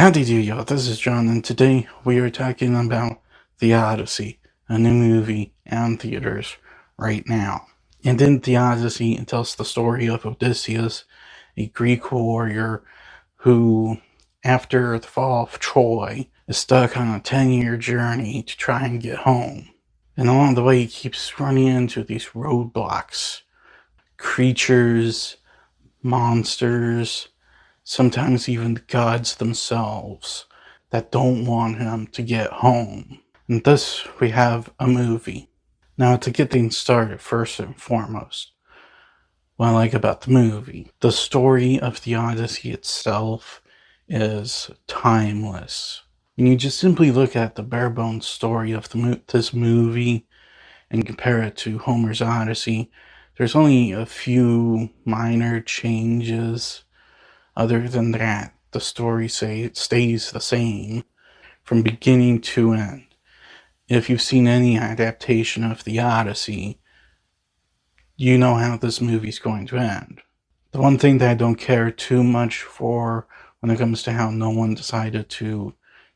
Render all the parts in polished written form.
Howdy do y'all, this is John, and today we are talking about The Odyssey, a new movie in theaters right now. And in The Odyssey, it tells the story of Odysseus, a Greek warrior who, after the fall of Troy, is stuck on a 10-year journey to try and get home. And along the way, he keeps running into these roadblocks, creatures, monsters, sometimes even the gods themselves, that don't want him to get home. And thus we have a movie. Now, to get things started, first and foremost, what I like about the movie, the story of the Odyssey itself is timeless. When you just simply look at the bare bones story of this movie and compare it to Homer's Odyssey, there's only a few minor changes. Other than that, the story stays the same from beginning to end. If you've seen any adaptation of the Odyssey, you know how this movie's going to end. The one thing that I don't care too much for when it comes to how Nolan decided to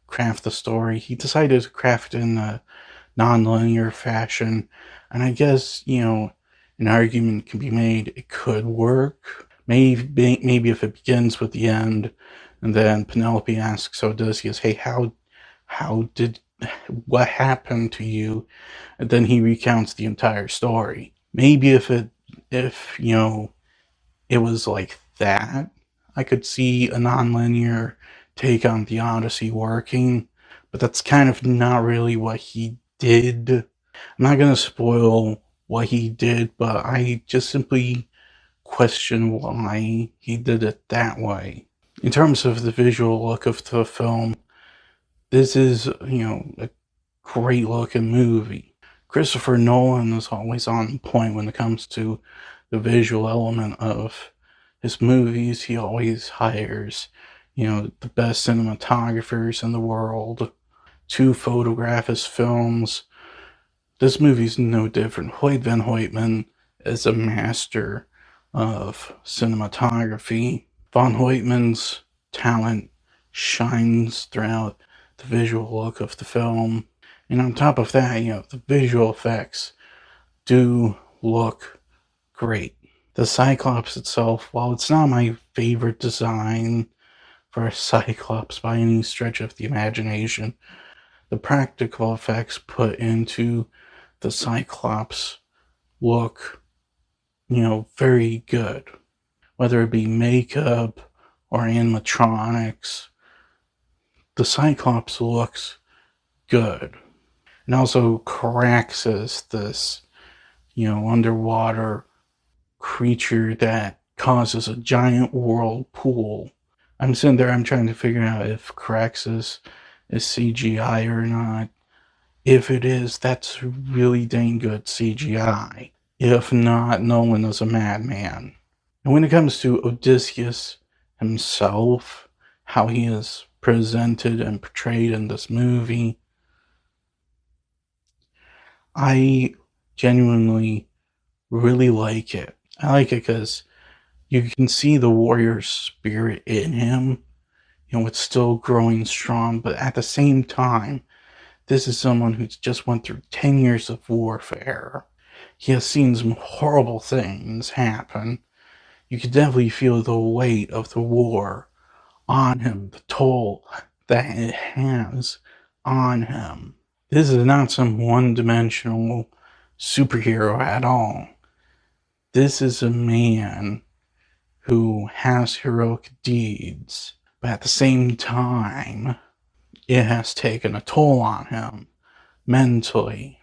craft the story, he decided to craft it in a non-linear fashion, and I guess, an argument can be made it could work. Maybe if it begins with the end, and then Penelope asks Odysseus, "Hey, what happened to you?" And then he recounts the entire story. Maybe if it was like that, I could see a non-linear take on the Odyssey working, but that's kind of not really what he did. I'm not gonna spoil what he did, but I just simply question why he did it that way. In terms of the visual look of the film, this is, a great looking movie. Christopher Nolan is always on point when it comes to the visual element of his movies. He always hires, the best cinematographers in the world to photograph his films. This movie's no different. Hoyt van Hoytman is a master of cinematography. Von Hoytman's talent shines throughout the visual look of the film. And on top of that, the visual effects do look great. The Cyclops itself, while it's not my favorite design for a Cyclops by any stretch of the imagination, the practical effects put into the Cyclops look, very good. Whether it be makeup or animatronics, the Cyclops looks good. And also Caraxus, this, underwater creature that causes a giant whirlpool. I'm sitting there, I'm trying to figure out if Caraxus is CGI or not. If it is, that's really dang good CGI. If not, Nolan is a madman. And when it comes to Odysseus himself, how he is presented and portrayed in this movie, I genuinely really like it. I like it because you can see the warrior spirit in him. It's still growing strong, but at the same time, this is someone who's just went through 10 years of warfare. He has seen some horrible things happen. You can definitely feel the weight of the war on him, the toll that it has on him. This is not some one-dimensional superhero at all. This is a man who has heroic deeds, but at the same time, it has taken a toll on him mentally.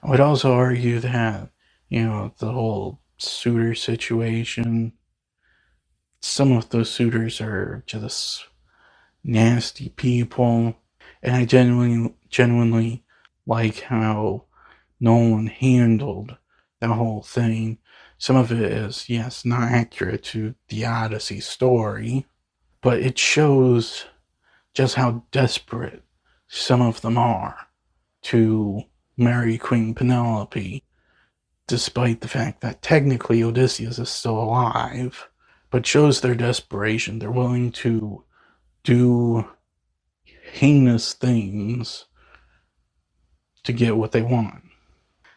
I would also argue that, the whole suitor situation, some of those suitors are just nasty people, and I genuinely like how Nolan handled that whole thing. Some of it is, yes, not accurate to the Odyssey story, but it shows just how desperate some of them are to marry Queen Penelope, despite the fact that technically Odysseus is still alive, but shows their desperation. They're willing to do heinous things to get what they want.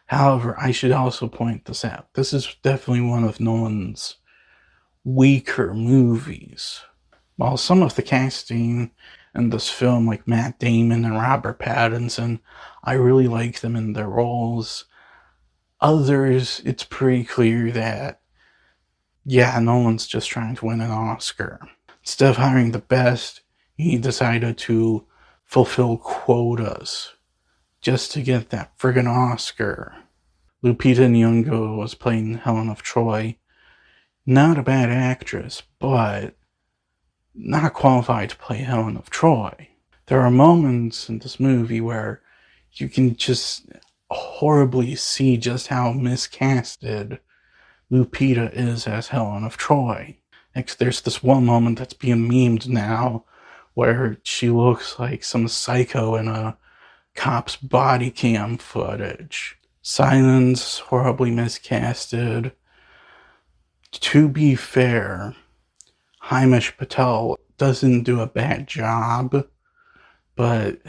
However, I should also point this out. This is definitely one of Nolan's weaker movies. While some of the casting in this film, like Matt Damon and Robert Pattinson, I really like them in their roles. Others, it's pretty clear that, yeah, Nolan's just trying to win an Oscar. Instead of hiring the best, he decided to fulfill quotas just to get that friggin' Oscar. Lupita Nyong'o was playing Helen of Troy. Not a bad actress, but not qualified to play Helen of Troy. There are moments in this movie where you can just horribly see just how miscasted Lupita is as Helen of Troy. There's this one moment that's being memed now where she looks like some psycho in a cop's body cam footage. Silence, horribly miscasted. To be fair, Himesh Patel doesn't do a bad job, but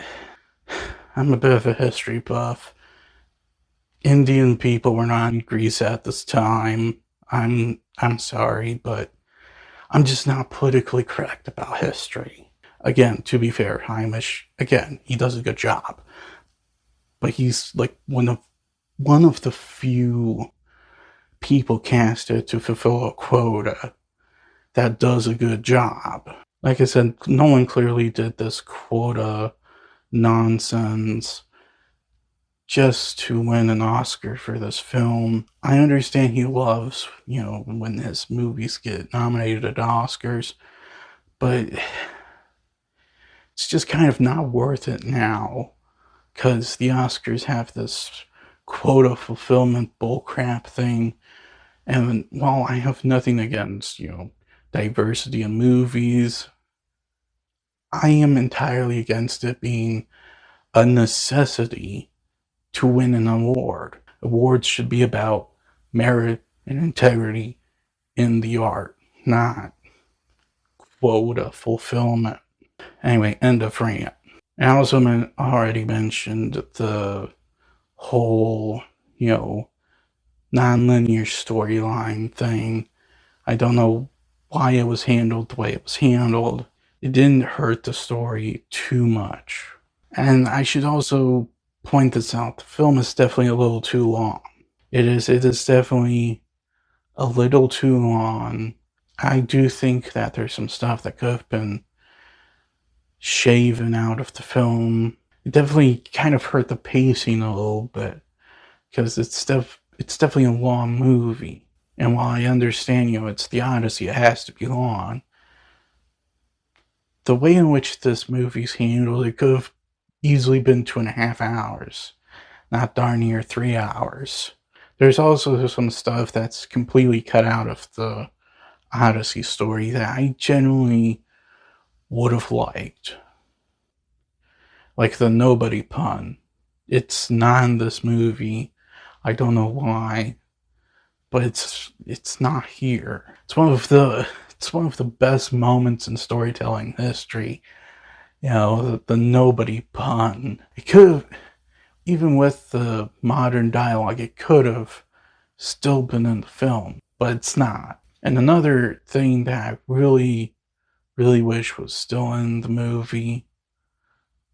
I'm a bit of a history buff. Indian people were not in Greece at this time. I'm sorry, but I'm just not politically correct about history. Again, to be fair, Himesh, again, he does a good job. But he's like one of the few people casted to fulfill a quota that does a good job. Like I said, Nolan clearly did this quota nonsense just to win an Oscar for this film. I understand he loves, when his movies get nominated at Oscars, but it's just kind of not worth it now, because the Oscars have this quota fulfillment bullcrap thing, and while I have nothing against, diversity in movies, I am entirely against it being a necessity to win an award. Awards should be about merit and integrity in the art, not quota fulfillment. Anyway, end of rant. I also already mentioned the whole, non-linear storyline thing. I don't know why it was handled the way it was handled. It didn't hurt the story too much. And I should also point this out. The film is definitely a little too long. It is definitely a little too long. I do think that there's some stuff that could have been shaven out of the film. It definitely kind of hurt the pacing a little bit, because it's definitely a long movie. And while I understand, it's the Odyssey, it has to be long. The way in which this movie's handled, it could have easily been 2.5 hours, not darn near 3 hours. There's also some stuff that's completely cut out of the Odyssey story that I genuinely would have liked. Like the nobody pun. It's not in this movie. I don't know why, but it's not here. It's one of the best moments in storytelling history. The nobody pun. It could have, even with the modern dialogue, it could have still been in the film, but it's not. And another thing that I really, really wish was still in the movie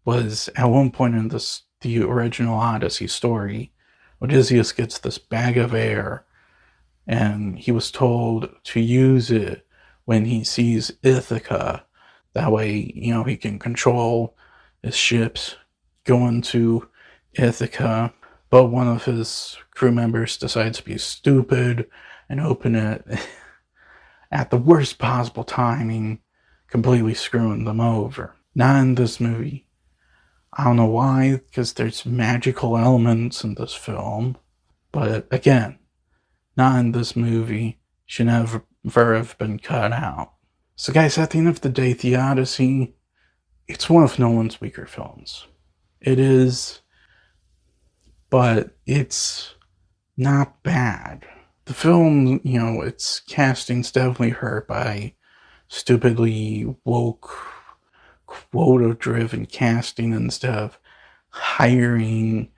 was at one point in the original Odyssey story, Odysseus gets this bag of air, and he was told to use it when he sees Ithaca. That way, he can control his ships going to Ithaca. But one of his crew members decides to be stupid and open it at the worst possible timing, completely screwing them over. Not in this movie. I don't know why, because there's magical elements in this film. But again, not in this movie. Should never have been cut out. So guys, at the end of the day, The Odyssey, it's one of Nolan's weaker films. It is, but it's not bad. The film, its casting's definitely hurt by stupidly woke quota-driven casting instead of hiring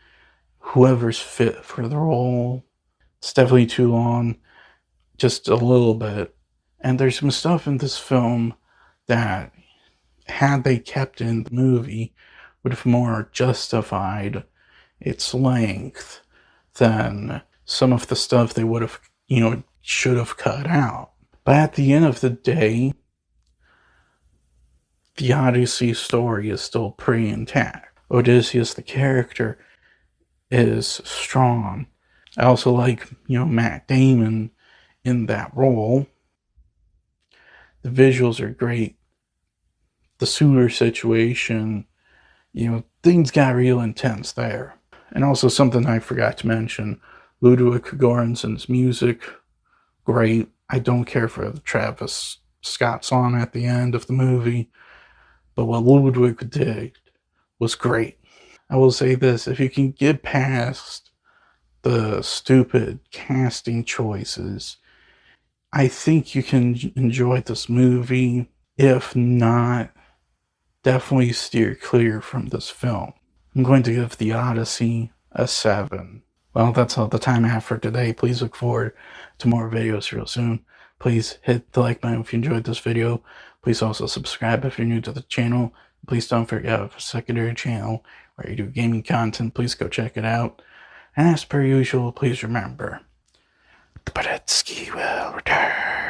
whoever's fit for the role. It's definitely too long, just a little bit. And there's some stuff in this film that, had they kept in the movie, would have more justified its length than some of the stuff they would have, should have cut out. But at the end of the day, the Odyssey story is still pretty intact. Odysseus, the character, is strong. I also like, Matt Damon in that role. The visuals are great. The sewer situation, things got real intense there. And also something I forgot to mention, Ludwig Göransson's music, great. I don't care for the Travis Scott song at the end of the movie, but what Ludwig did was great. I will say this, if you can get past the stupid casting choices, I think you can enjoy this movie. If not, definitely steer clear from this film. I'm going to give The Odyssey a 7. Well, that's all the time I have for today. Please look forward to more videos real soon. Please hit the like button if you enjoyed this video. Please also subscribe if you're new to the channel. Please don't forget I have a secondary channel where you do gaming content. Please go check it out. And as per usual, please remember, the Odyssey will return.